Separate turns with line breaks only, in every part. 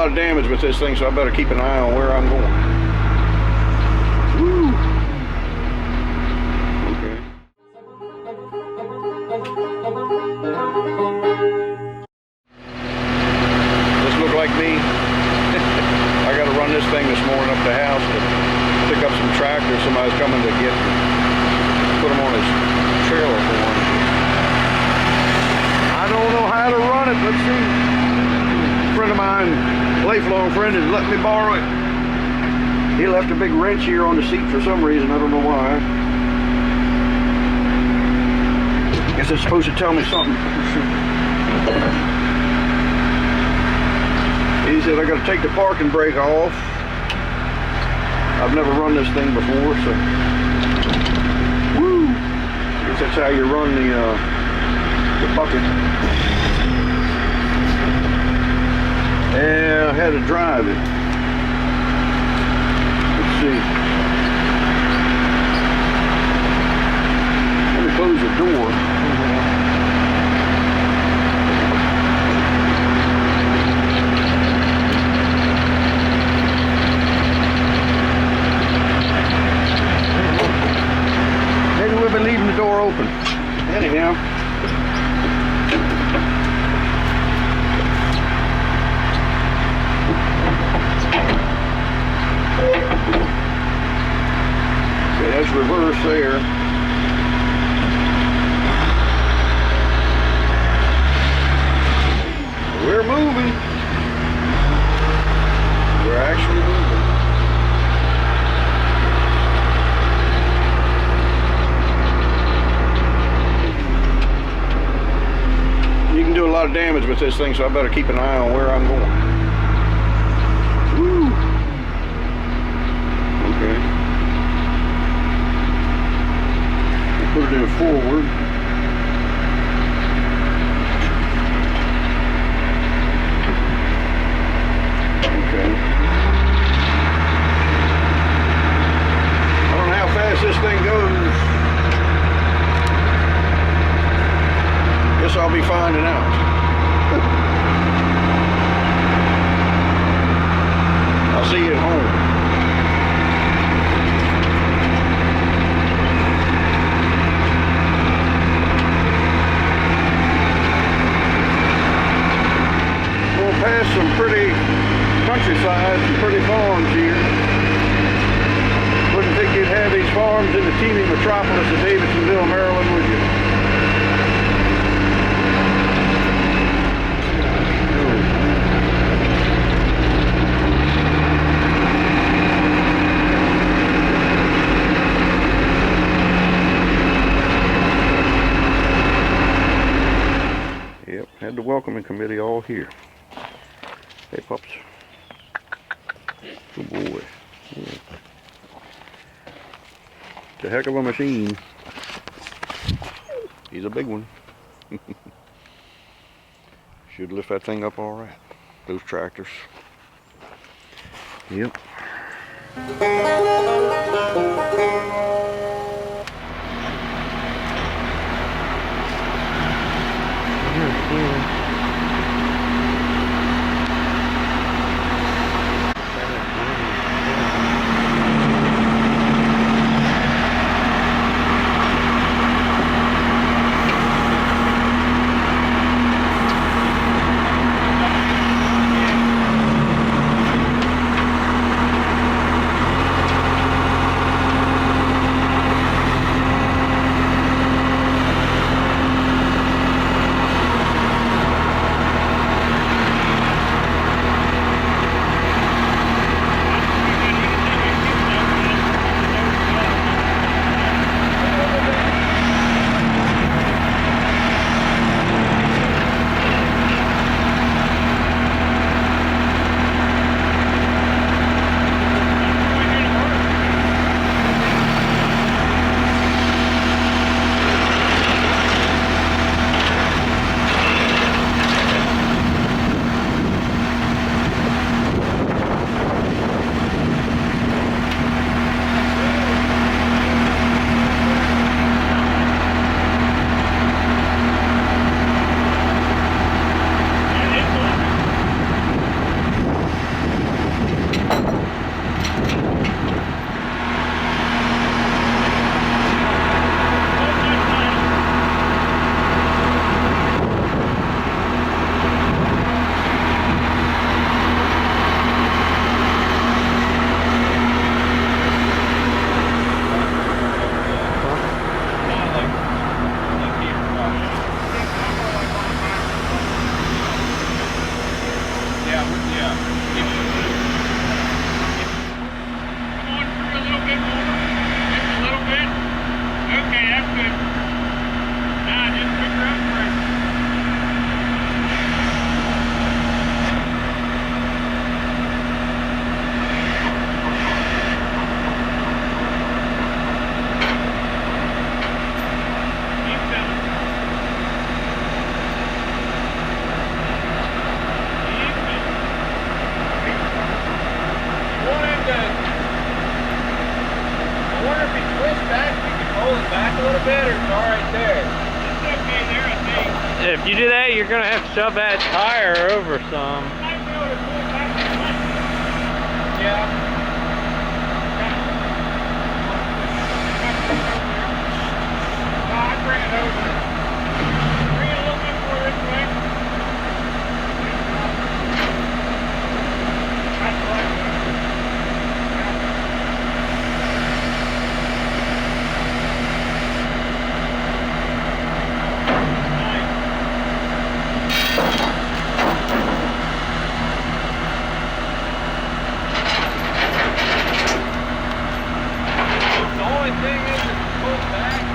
lot of damage with this thing, so I better keep an eye on where I'm going. Woo. Okay. This look like me? I gotta run this thing this morning up the house to pick up some tractors somebody's coming to get, put them on his trailer for one. I don't know how to run it. Let's see. A friend of mine, lifelong friend, has let me borrow it. He left a big wrench here on the seat for some reason. I don't know why. Guess it's supposed to tell me something. He said I got to take the parking brake off. I've never run this thing before, so. Woo! I guess that's how you run the bucket. Yeah, I had to drive it. Let's see. Let me close the door. Maybe we've been leaving the door open. Anyhow. That's reverse there. We're moving. We're actually moving. You can do a lot of damage with this thing, so I better keep an eye on where I'm going. Woo. Okay. Put it in forward. Okay. I don't know how fast this thing goes. Guess I'll be finding out. I'll see you at home. Past some pretty countryside, some pretty farms here. Wouldn't think you'd have these farms in the teeming metropolis of Davidsonville, Maryland, would you? Yep, had the welcoming committee all here. Hey, pups. Good boy. Yeah. It's a heck of a machine. He's a big one. Should lift that thing up all right. Those tractors. Yep.
bitters are right there.
It's okay there, I think.
If you do that, you're gonna have to shove that tire over some.
Might be able to pull it back to the left.
Yeah.
No, I bring it over. Bring it a little bit more this way. That's right.
The only thing is it's pulled back in.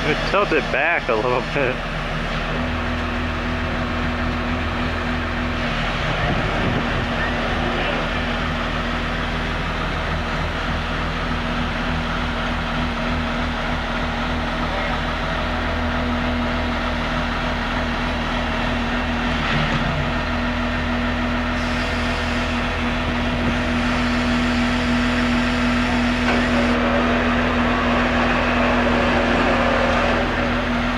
It tilted back a little bit.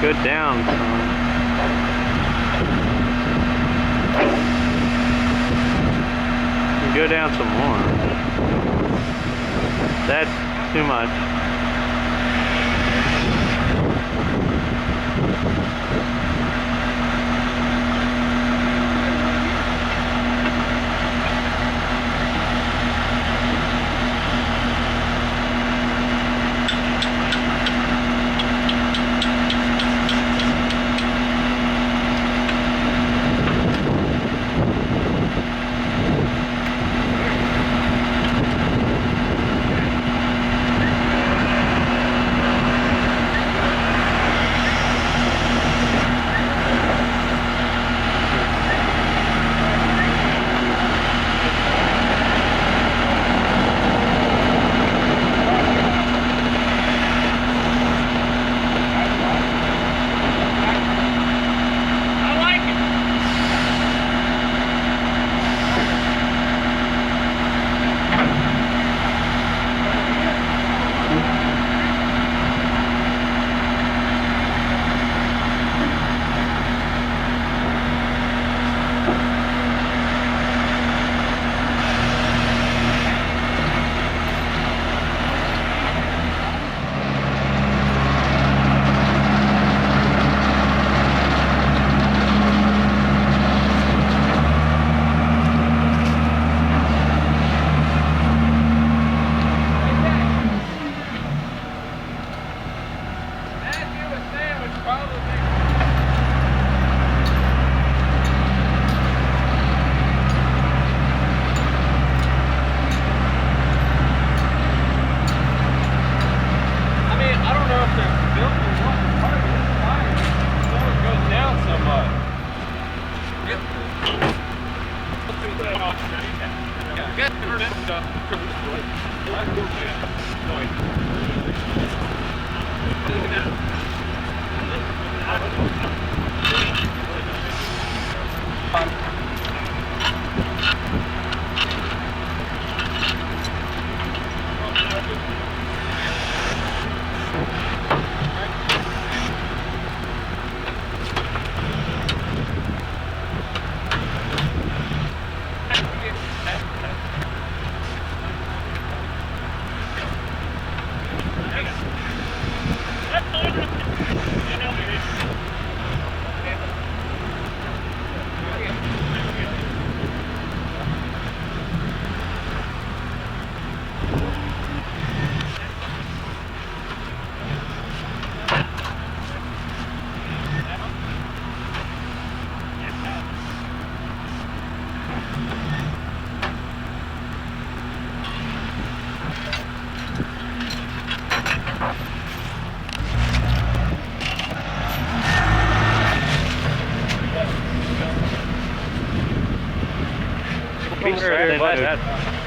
Good down. Go down some more. That's too much.
I like it.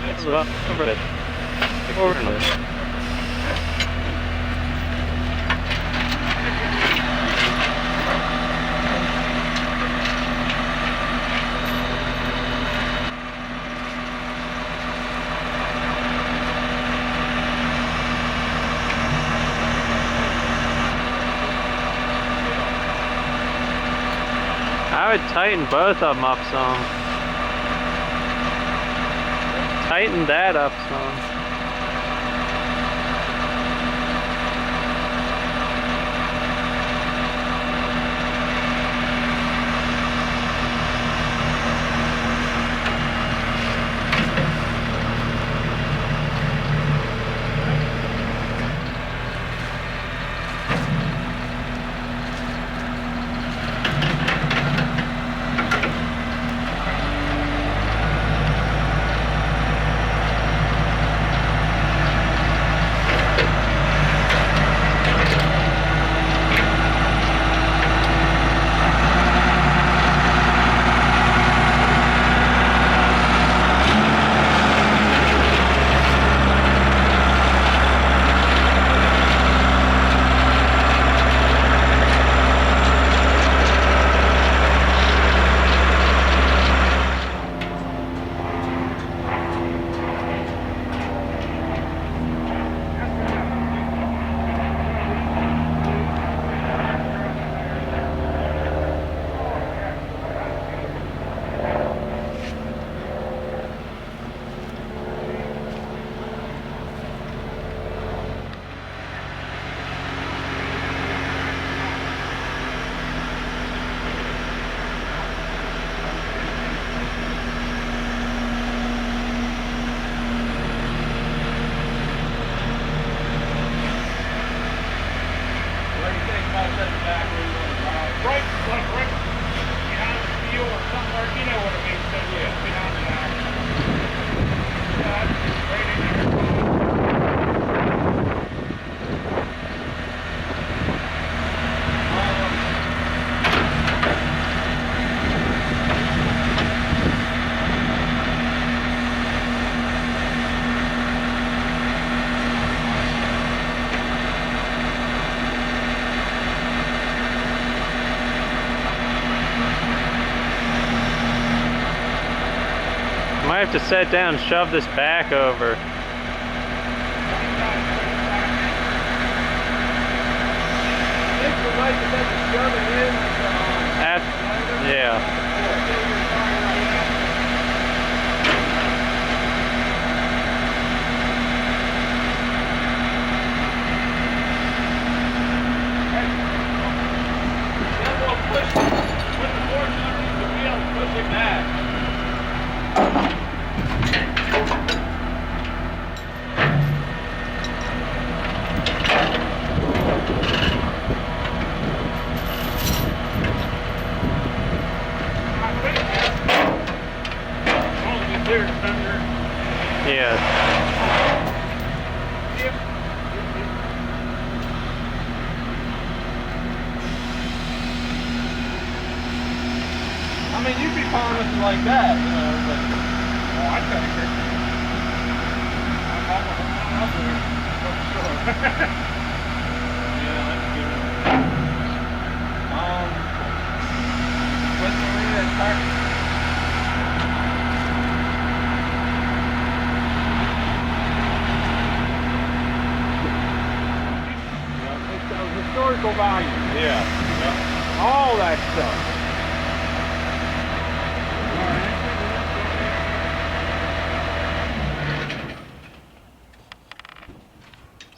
That's over it.
Cordless. I would tighten both of them up some. Tighten that up some.
Right, like right behind the steel or something, or you know what I mean. So yeah, behind the right in
Might have to sit down and shove this back over. Yeah. Yeah.
I mean, you'd be fine with it like that, you know, but...
Oh, I think it. I'm up there.
Yeah, that's good. What's the ring of that tire?
Historical value.
Yeah.
All that stuff.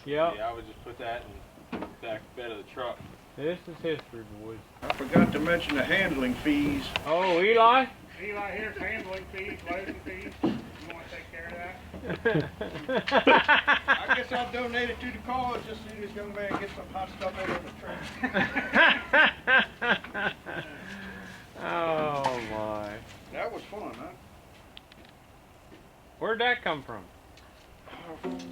Yeah, I would just put that in the back bed of the truck.
This is history, boys.
I forgot to mention the handling fees.
Oh, Eli? Eli, here's handling fees, loading fees. You want to take care of that?
I guess I'll donate it to the cause just so this young man gets some hot stuff out of the train.
Oh, my.
That was fun, huh?
Where'd that come from?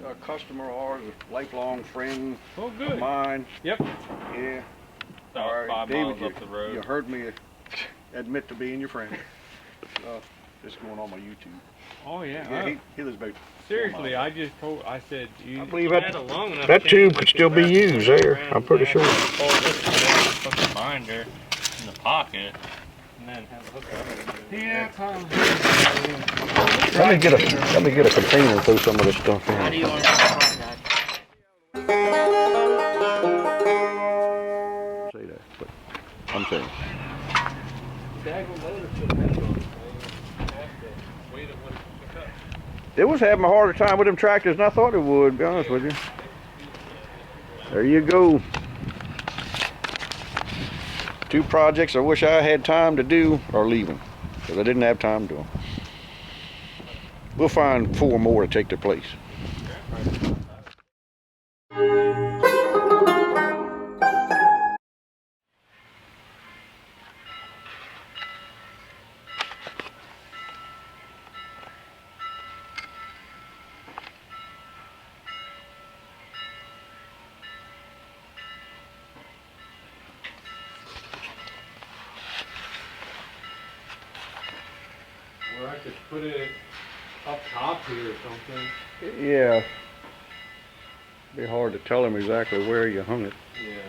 A customer of ours, a lifelong friend
Oh,
of
good.
mine.
Yep.
Yeah.
About 5
David,
miles up the road.
you heard me admit to being your friend. It's going on my YouTube.
Oh yeah.
Yeah, he lives about.
Seriously, I said you.
I believe
you
that-
had a long enough
that
chain
tube
to
could
get
still be
that
used
around
there,
and
I'm pretty
then
sure.
Fold this together, put the binder in the pocket, and then have a hook up.
Yeah, Tom.
Let me get a container and throw some of this stuff in.
How do you want to front that?
Say that, but I'm saying.
Daggone motor should have been on this thing. Have to wait it when it's hooked up.
It was having a harder time with them tractors than I thought it would, to be honest with you. There you go. 2 projects I wish I had time to do are leaving, because I didn't have time to do them. We'll find 4 more to take their place.
Or I could put it up top here or something.
Yeah. Be hard to tell him exactly where you hung it.
Yeah.